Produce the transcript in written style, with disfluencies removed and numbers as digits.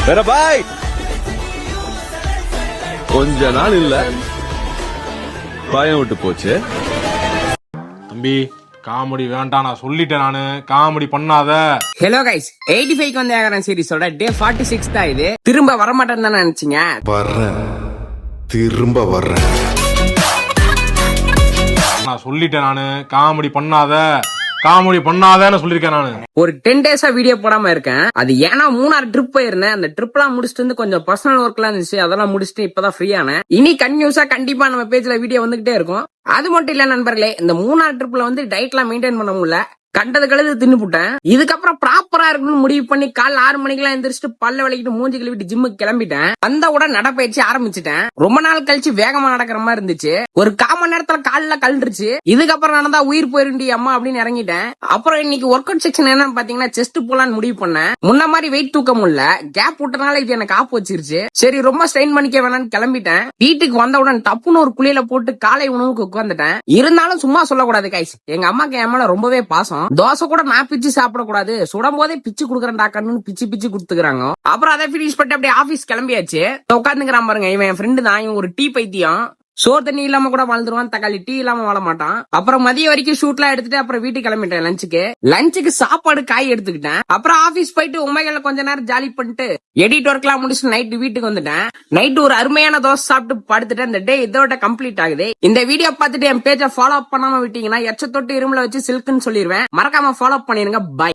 வேற பாய் கொஞ்ச நாள் இல்ல பயம் விட்டு போச்சு. தம்பி காமெடி வேண்டாம், நான் சொல்லிட்டேன். நானு காமெடி பண்ணாத. ஹலோ கைஸ், 85 வந்து ஆகிறேன் சீரிஸோட டே 46 தான் இது. திரும்ப வரமாட்டேன்னு தானே நினைச்சீங்க? வர்றேன், திரும்ப வர்றேன். நான் சொல்லிட்டேன். நானு காமெடி பண்ணாத, காமெடி பண்ணாதன்னு சொல்லிருக்கேன். நானு ஒரு 10 டேஸா வீடியோ போடாம இருக்கேன். அது ஏன்னா 3 ட்ரிப் போயிருந்தேன். அந்த ட்ரிப் எல்லாம் முடிச்சுட்டு வந்து கொஞ்சம் பர்சனல் ஒர்க் எல்லாம் இருந்துச்சு. அதெல்லாம் முடிச்சுட்டு இப்பதான் ஃப்ரீயான. இனி கன்யூஸா கண்டிப்பா நம்ம பேஜ்ல வீடியோ வந்துகிட்டே இருக்கும். அது மட்டும் இல்ல நண்பர்களே, இந்த 3 ட்ரிப்ல வந்து டயட் எல்லாம் மெயின்டைன் பண்ண முடியல. கண்டது கழுது தின்னுபுட்டேன். இதுக்கப்புறம் ப்ராப்பரா இருக்கணும்னு முடிவு பண்ணி காலைல 6 மணிக்கெல்லாம் எந்திரிச்சிட்டு பல்ல விளக்கிட்டு மூஞ்சி கழுவிட்டு ஜிம்முக்கு கிளம்பிட்டேன். அந்த உடனே நடப்பயிற்சி ஆரம்பிச்சுட்டேன். ரொம்ப நாள் கழிச்சு வேகமா நடக்கிற மாதிரி இருந்துச்சு. ஒரு 1/4 மணி நேரத்துல கால்ல கழுந்துருச்சு. இதுக்கப்புறம் நடந்தா உயிர் போயிருண்டி அம்மா அப்படின்னு இறங்கிட்டேன். அப்புறம் இன்னைக்கு ஒர்க் அவுட் செக்ஷன் என்னன்னு பாத்தீங்கன்னா செஸ்ட் போலான்னு முடிவு பண்ணேன். முன்ன மாதிரி வெயிட் தூக்க முடியல. கேப் விட்டனால இது எனக்கு ஆப்பு வச்சிருச்சு. சரி ரொம்ப ஸ்ட்ரெயின் பண்ணிக்க வேணாம்னு கிளம்பிட்டேன். வீட்டுக்கு வந்தவுடன் டப்புன்னு ஒரு குளியல போட்டு காலை உணவுக்கு உட்காந்துட்டேன். இருந்தாலும் சும்மா சொல்லக்கூடாது கைஸ், எங்க அம்மாக்கு என் மேல ரொம்பவே பாசம். தோசை கூட நான் பிச்சு சாப்பிடக்கூடாது, சுடும் போதே பிச்சு குடுக்கறேன் டாக்கன்னு பிச்சு பிச்சு குடுத்துக்கிறாங்க. அப்புறம் அதை பினிஷ் பண்ணிட்டு அப்படியே ஆபீஸ் கிளம்பியாச்சு. உட்காந்துக்கிறான் பாருங்க, இவன் என் ஃப்ரெண்டு தான். இவன் ஒரு டீ பைத்தியம். சோறு தண்ணி இல்லாம கூட வாழ்ந்துருவான், தக்காளி டீ இல்லாம வாழ மாட்டான். அப்புறம் மதியம் வரைக்கும் ஷூட்லாம் எடுத்துட்டு அப்புறம் வீட்டுக்கு கிளம்பிட்டேன். லஞ்சுக்கு சாப்பாடு காய் எடுத்துக்கிட்டேன். அப்புறம் ஆபீஸ் போயிட்டு உண்மைகளை கொஞ்ச நேரம் ஜாலி பண்ணிட்டு எடிட் ஒர்க் எல்லாம் முடிச்சு நைட்டு வீட்டுக்கு வந்துட்டேன். நைட்டு ஒரு அருமையான தோசை சாப்பிட்டு படுத்துட்டு இந்த டே இதோட கம்ப்ளீட் ஆகுது. இந்த வீடியோ பார்த்துட்டு என் பேஜை ஃபாலோ பண்ணாம விட்டீங்கன்னா எச்ச தொட்டு இரும்புல வச்சு சில்க்குன்னு சொல்லிடுவேன். மறக்காம ஃபாலோ பண்ணிருங்க. பாய்.